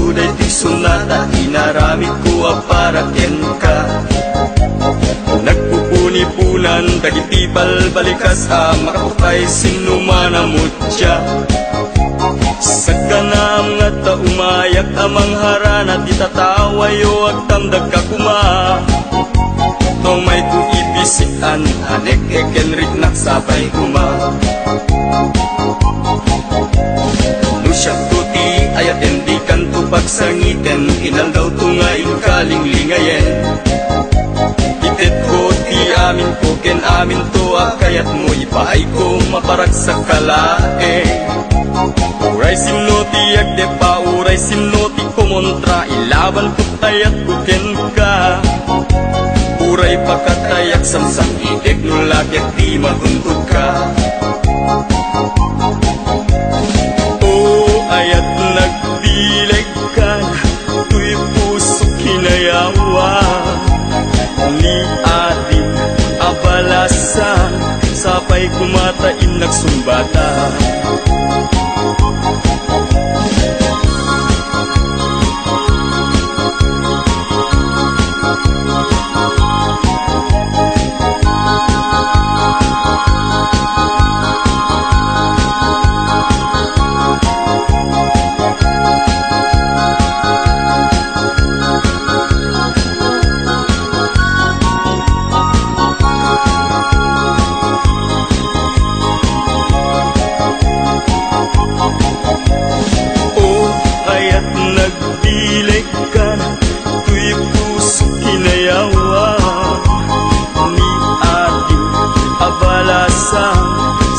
kuday ti sunata, inaramid ko para ken ka. Nagpupuni-punan, dagiti balbalikas makapukay sinumanamutya. Sagkanam nga ta umayak amang harana, di tatawayo ag tamdag kakuma. Tomay tu ibisikan, anek ekenrik naksabay kuma. Nusyak tuti ayat endi kanto pagsangiten, inal daw tungain kaling lingayen. Itet ko ti amin ko, ken amin to kayat mo ipaay ko maparag sa kalae. Uray simnoti agde pa, uray simnoti kumontra, ilaban ko tayat ko ken ka. Uray pakatayak samsang idek nulakit di matuntut ka. O ayat nagdileg ka, tuy puso kinayawa. Ni ating abalasa, sapay kumatain nagsumbata.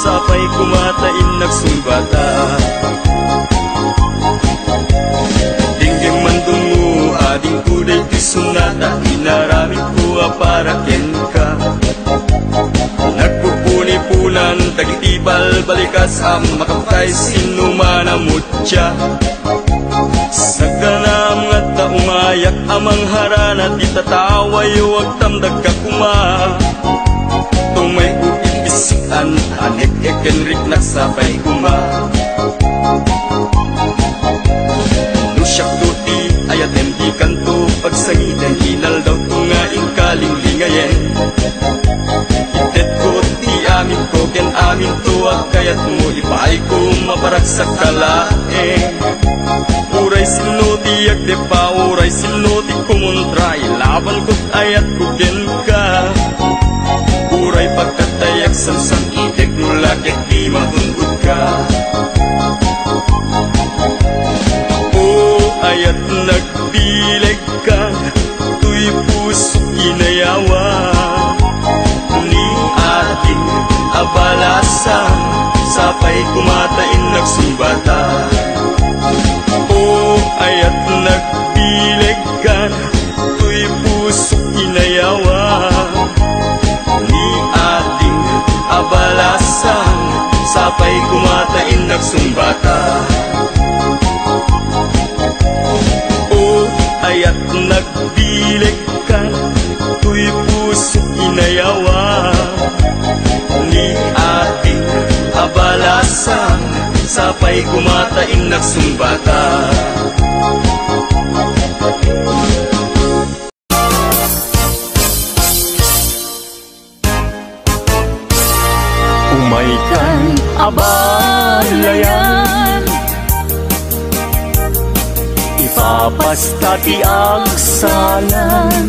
Sapay kumatain nagsumbata. Dingging mandong mo, ading kuday ti sunata, inaramid ko para ken ka. Nagpupuni-punan, dagiti balbalikas makapukay sinumanamutya. Sagkanam nga ta umayak amang harana, di tatawayo ag tamdag kakuma. Tumay uibisikan, anek ekenrik naksabay kuma. Nusyak tuti ayat endi kanto pagsangiten, inal daw tungaing kaling lingayen. Itet ko ti amin ko, ken amin to kayat mo ipaay ko maparag sa kalae. Uray sinoti agde pa, uray sinoti kumontra, ilaban ko't ayat ko ken ka. Uray pagkatayak samsang idek nulakit di matungkot ka. O ayat nagdileg ka, tuy puso kinayawa. Ni ating abalasa, sapay kumatain nagsumbata. O ayat nagdileg ka, tuy puso kinayawa. Ni ating abalasan, sapay kumatain nagsumbata. O ayat nagdileg ka, tuy puso kinayawa. Ni ating abalasan, sapay kumatain nagsumbata. Umaikan abalayan, ipapastati ang salan.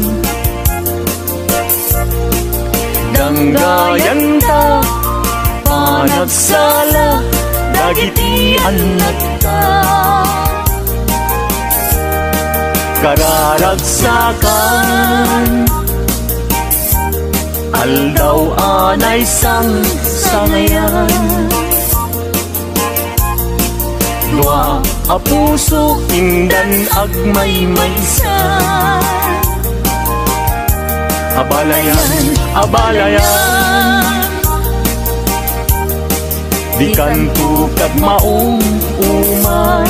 Danggayan ta, panagsala, dagiti anak ta. Kararagsakan, aldaw anay sangayan. Dua a puso indan agmaymaysan. Abalayan, abalayan, di kanto kag mauman.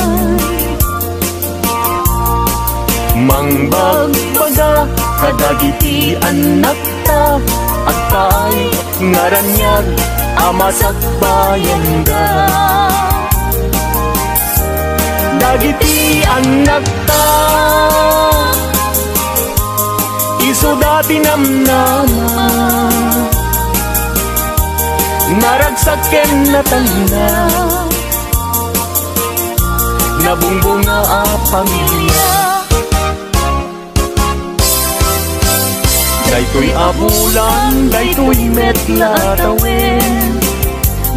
Mangbagbaga kadagiti anak ta, at kay ngaranyag amasak bayan da. Dagiti nagta iso dati namnama naragsaken na tanda nabungbunga a pamilya daytoy abulan daytoy metla tawin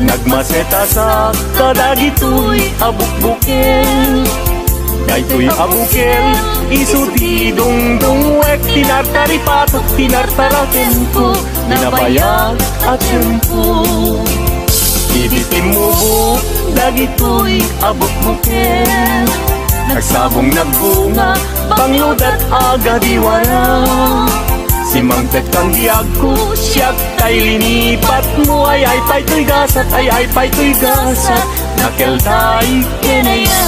nagmaseta sa kadagitoy abukbuken daytoy abukel isuti dungdungwek tinartaripatok tinartaraken ko ninabayag at tempo ibitin mo buk dagitoy abukbuken nagsabong nagbunga pangludat agadiwara si Mangpet kang diag ko siyak kay linipat mo ay pa'y gasat ay pa'y gasat nakeltay kenaya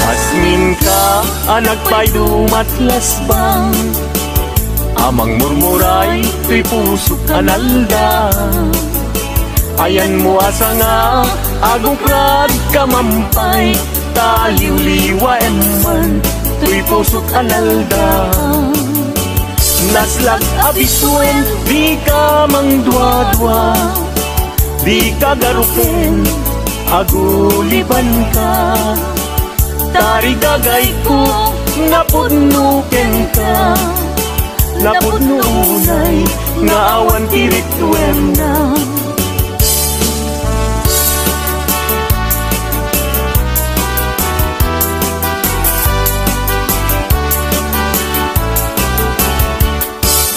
Asmin ka anak pa'y dumatlas bang amang murmuray tuy pusok analda ayan mo asa nga agukrad kamampay taliw-liwa eman tuy pusok analda naslag abisuen di ka mangdwa-dwa di ka garupen aguliban ka tarigagay ko napudnuken ka napudnunay nga awan tirituem na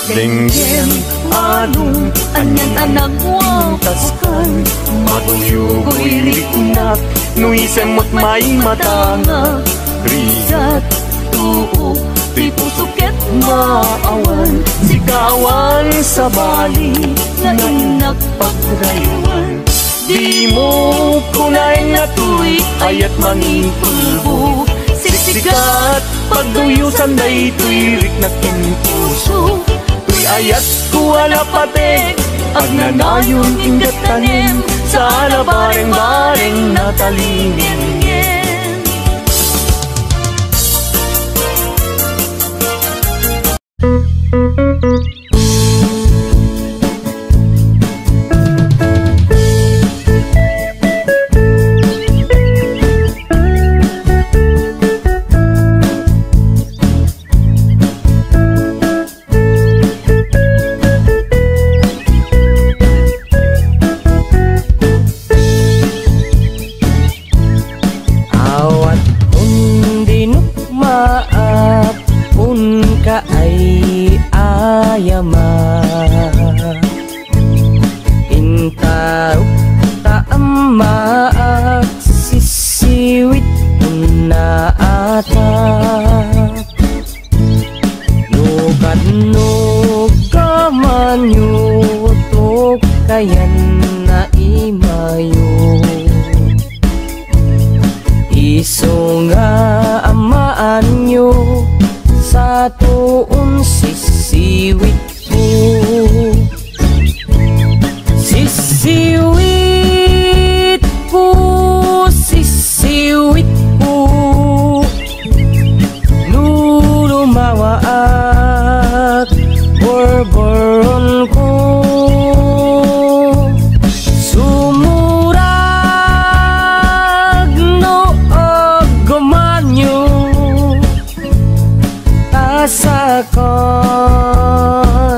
Lenggen anong anyan anak wataskan matuyugoy riknak nuisem mo't may matanga rigat tuo ti pusuket maawan sikawan sa bali nga inagpagraywan di mo kunay nga tuy ayat mangipulbo siksikat pagduyusan day tuy riknak in puso ayat ko alapatek agnanayon ingat tanim sa alabareng-bareng natalingin Sa kon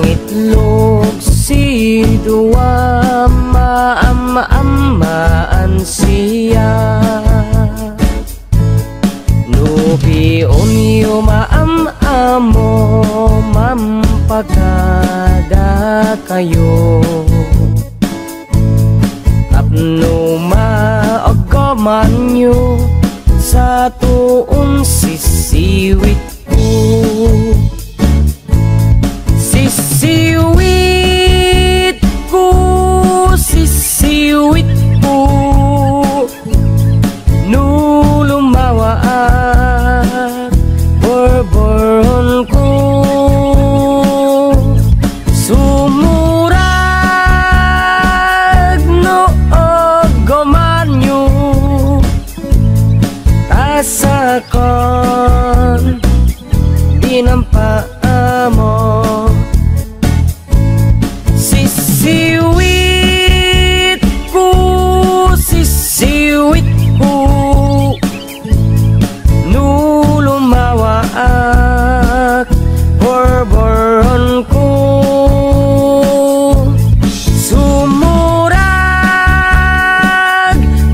itlog si Dua, maam-maamaan siya. Nubi-umyo maam-amo, mampagada kayo. Tapno maagamanyo sa tuon sisiwit ko. Sisiwit ko, sisiwit ko, nulumawaak borboron ko. Sumurag no agamanyo tasakon dinampaamo. Sisiwit ko, sisiwit ko, nulumawaak borboron ko. Sumurag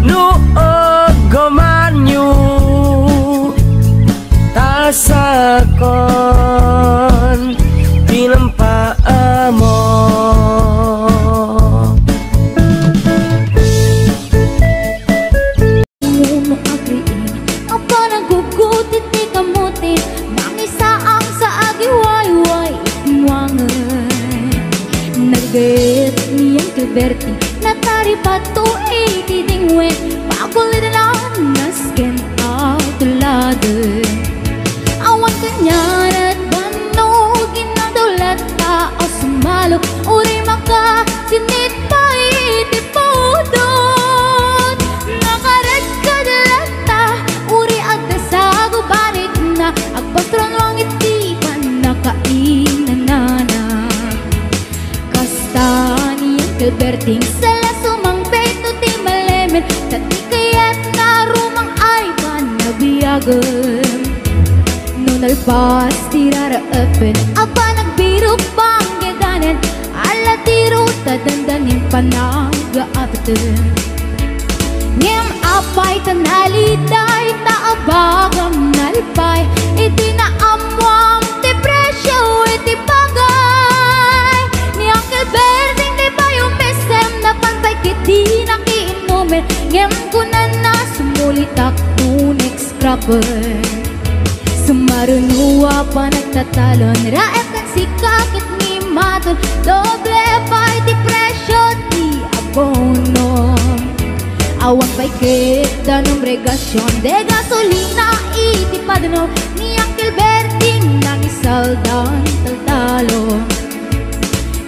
no agamanyo tasakon dinampaamo. Nagbayat niyang Gilberti natari pato itidingwe pakulidalan nasken atulade. Awan kanyan at banog ginadaulat tao sumalo uri maka sinit pa itipodot. Nakarat kadalata uri agdasago barik na agbastron wangit di pa nakainanana. Kastani yang Gilberting sala sumang beto ti malemen tati kayat na rumang ay panabiyagem. No nalpas tiraraepen apa nagbiro panggedanen ala tiro tadandanin panagaapten. Ngem apay tanaliday taabagam nalpay iti naamwam ti presyo iti bagay. Ni ang Gilberting di ba yung mesem na pantay kiti nakiinumen. Ngem kunan na sumulitak tunik scrapper. Sumarunua pa nagtatalon raep kan sikakit ni maton. Doble pa'y di presyo di abono. Awang pa'y kita ng regasyon de gasolina iti padano. Ni ang Gilberting nang isaldan taltalo.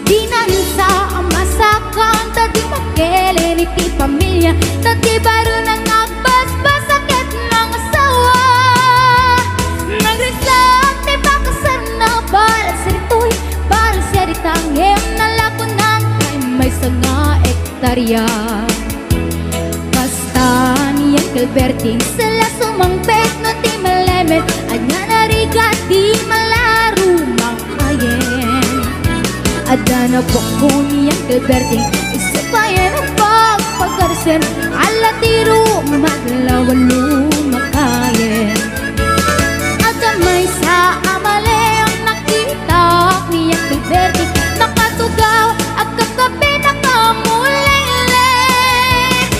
Di na sa amasakan tadi makelen iti pamilya tadi baru nang nagbasbas sakit ng asawa. Nagresak ti bakasan na balas rito'y balas siya ditangem na lakunan ay may sanga ektarya. Basta niyang Gilberting sala sumangpet no ti malemen anya narigat di malaro makayen. Ada na po ko niyang Gilberting isipayan ang pagpagkarsen ala tiro maglawan lumakayen. Ada may sa amale ang nakita niyang Gilberting nakatugaw at kakabi nakamulele.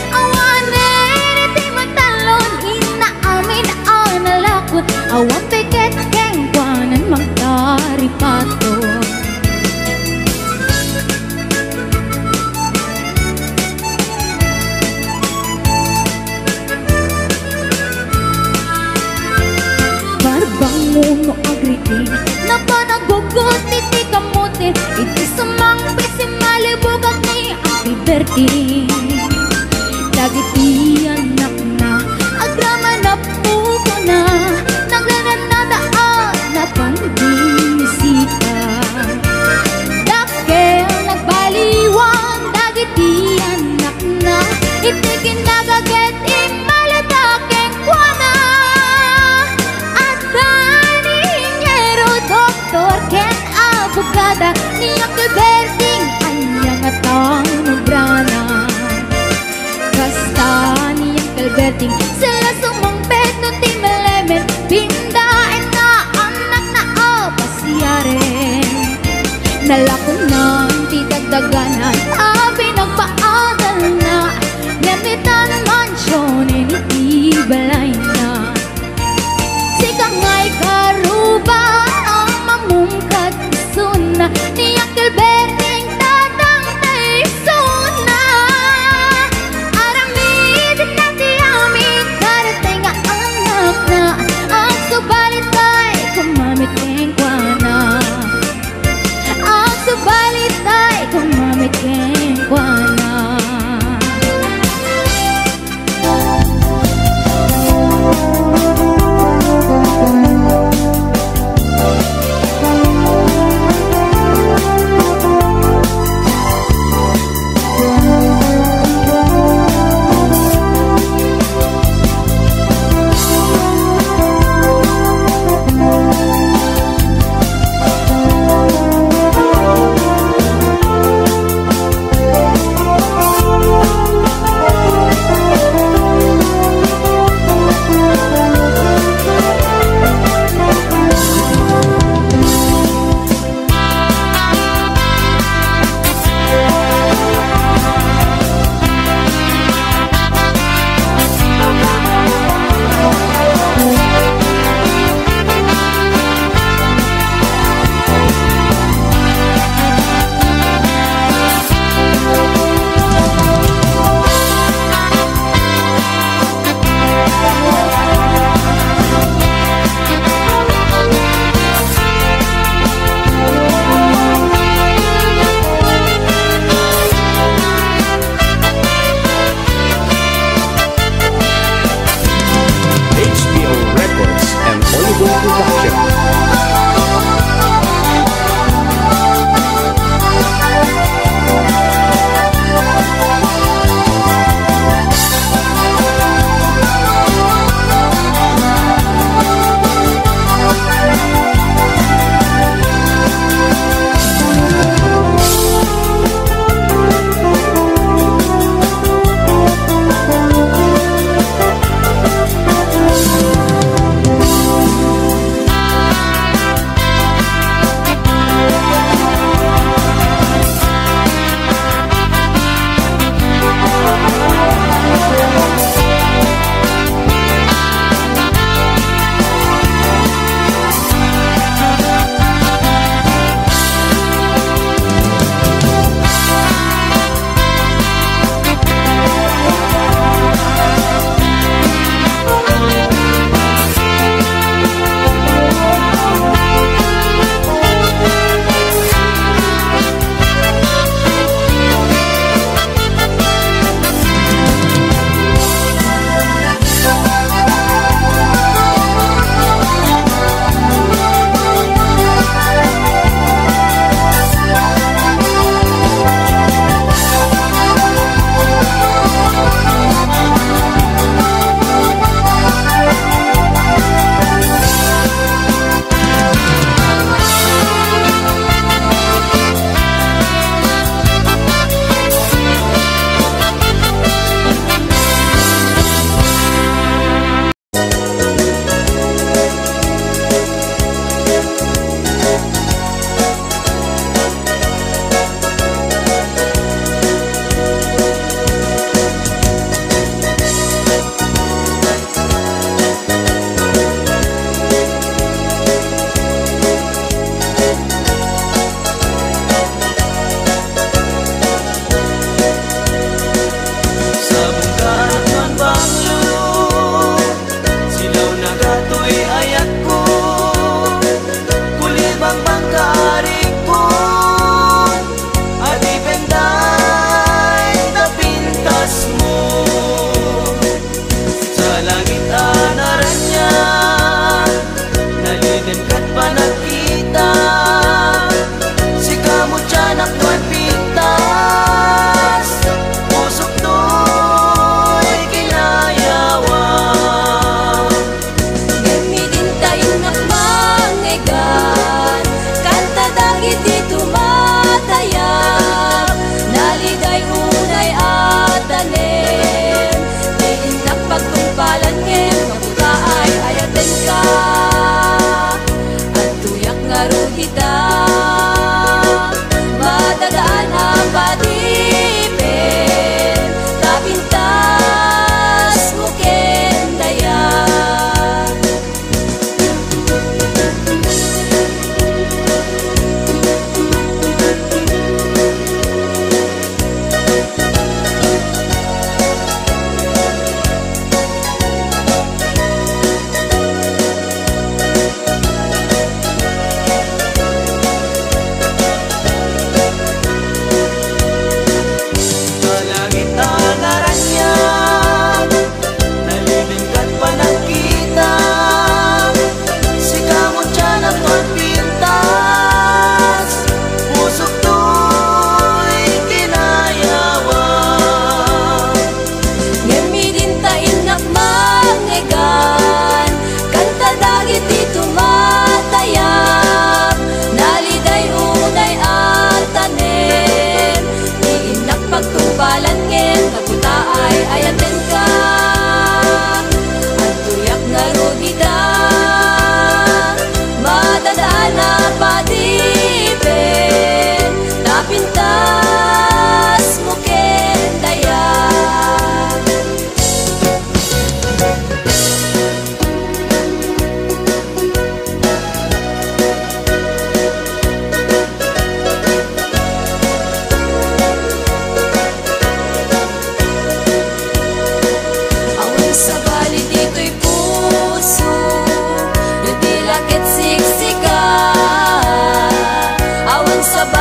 Awanin iti matalon inaamin ang nalakot awang piket keng kwanan magtaripato. Uno agriting na panagugot iti kamote iti sumang pisimalibugat ni ang Gilberting. Dagiti anak na agrama na puko na naglanan na daan na pandinisita. Dakel nagbaliwan dagiti anak na iti kinagaget imalataking kwana. Doktor ken abogada Sara ni Uncle Berting anyang atang nubrana. Kasta ni Uncle Berting sila sumampet no timelemen pindain na anak na pasyaren. Nalakon na ti dagdaganan pinagpaadal na namitan mansyon iti balay na. Sikangay karuba ang mamungkat isuna ni Uncle Berting tatang taysuna. Aramid na ti amin karating nga anak na ang subalit ay kumamit kengkwana. Ang subalit ay kumamit kengkwana.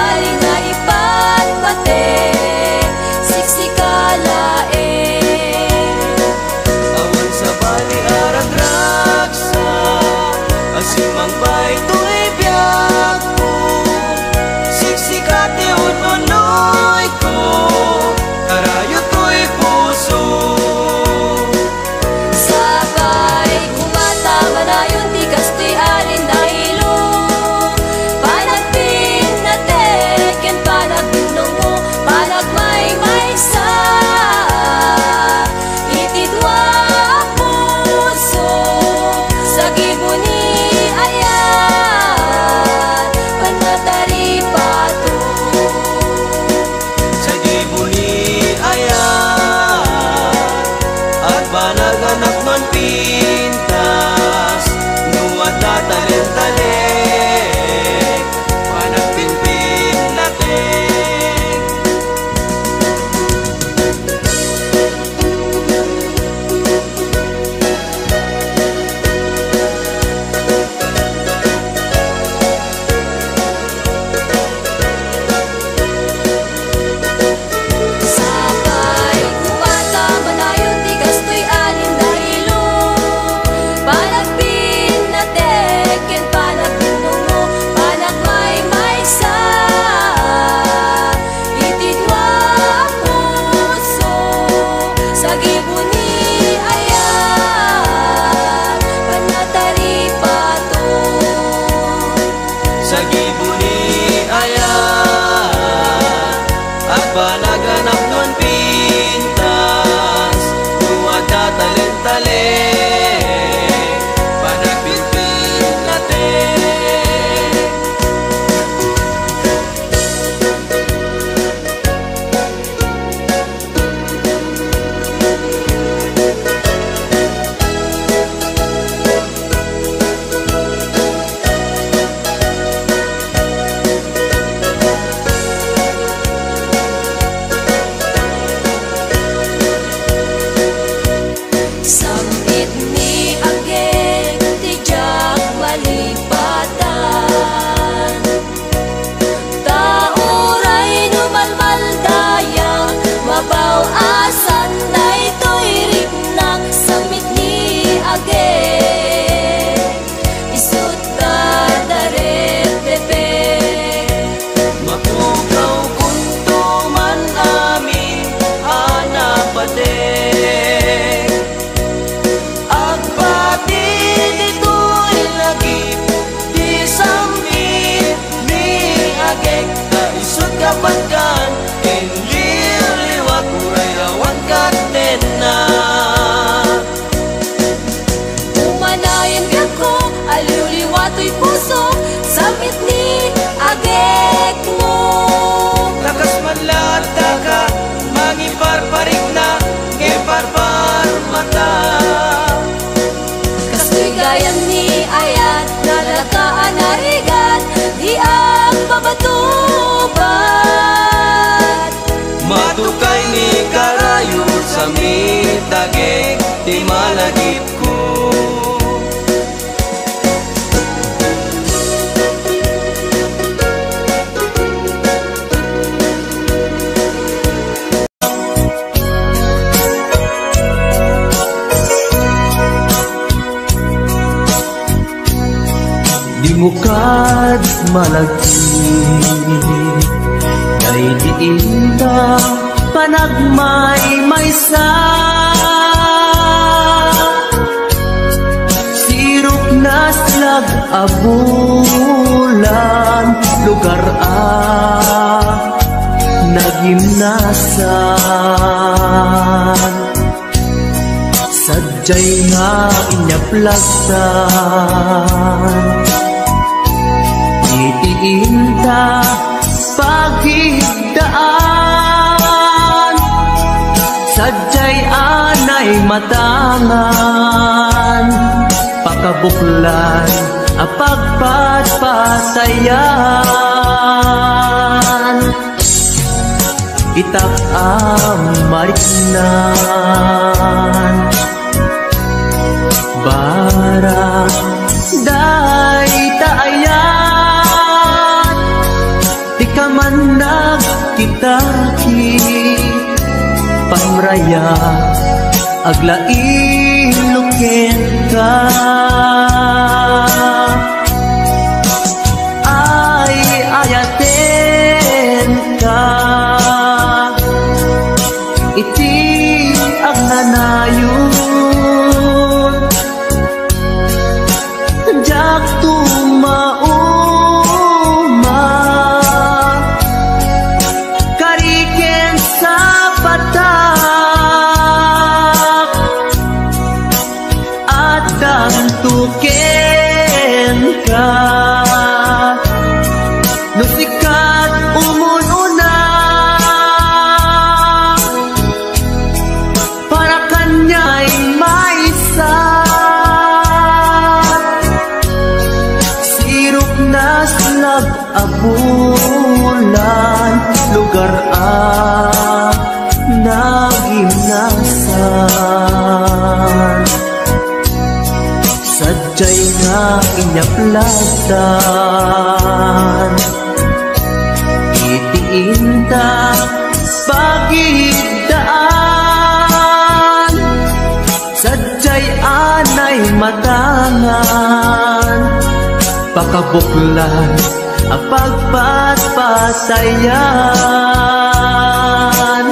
bali nga ipatpate, siksikalaeng. Awan sa bali aragraksa, asimang bay to'y biyak ko, siksikate unonoy ko, karayo to'y puso. Sabay kumatama na yung tigas to'y alin dahilo, panagpin na teken, panagbinong mo, panagmay sa itidwa puso, sa gibuni ayan, panatari pato. Sa gibuni ayan, at banaganap man pintas, nuwat na talent-talent, panagpinpin natin. Sabay kumatama na yung tigas to'y alin dahilo, panagpin na teken, panagbinong mo, panagmay sa itidwa puso, sa gibuni ayan, panatari pato. Sa gibuni ayan, at banaganap nun pintas, nuwat na talent-talent, panagpinpin natin. Sambit ni ageng tijak malipatan, tauray numalmaldayang, mabawasan na ito'y riknak. Sambit ni ageng isut dadaret pepe, Mapukaw kung tuman amin hanapate, agpati dito'y lagip, di sambit ni agek, kaisut kapatkan, enliliwag uray rawan katen na. umanayin biyak ko, aliw-liwato'y puso, sambit ni agek mo. Lakas man lata ka, mangiparparik na, ngeparpar mata. Kastoy gayam ni ayat, nalakaan arigat, di ang babatubat. Matukay ni karayo sa mitagek, di malagip ko. Di mukad malagki, kay diinda panagmay-maysa. Sirok na slag abulan, lugar nagimnasan. Sadyay nga inyaplagsan, itiinta paghigdaan, sadyay anay matangan, pakabuklan apagpatpatayan. Itak mariknan, barang day taayan, di ka kitaki pamraya aglain ka ay ayaten ka iti agnanayon jak tumauma kariken sa patak at dantuken ka nusikat umununa para kanya'y maisa sirok na slag abulan lugar nagimnasan sadyay nga inyaplatan itiinta pagidaan sadyay anay matangan pakabuklan ang pagpatpatayan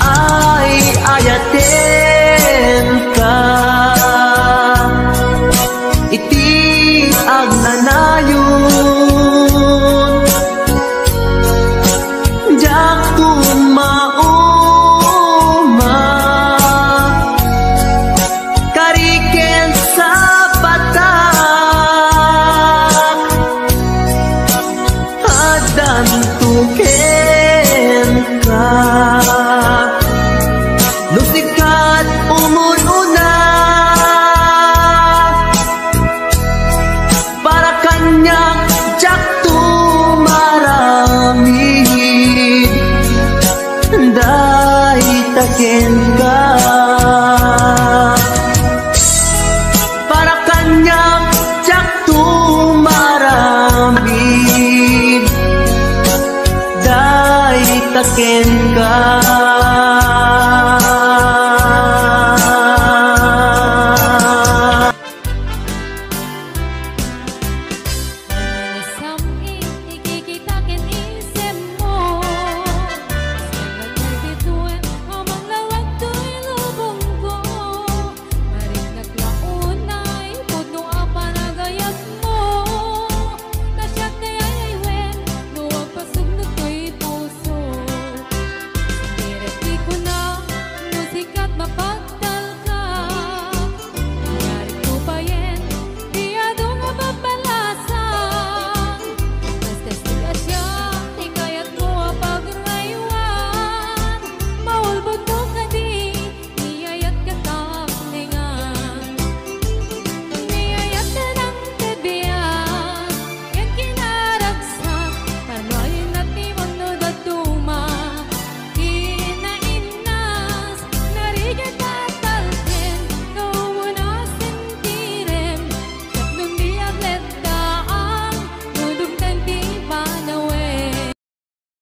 ay ayaten ka iti agnanayon jak tumauma kariken sa patak adan tuken ka nusikat umununa para kanyang jak tumaramid daitaken ka para kanyang jak tumaramid daitaken ka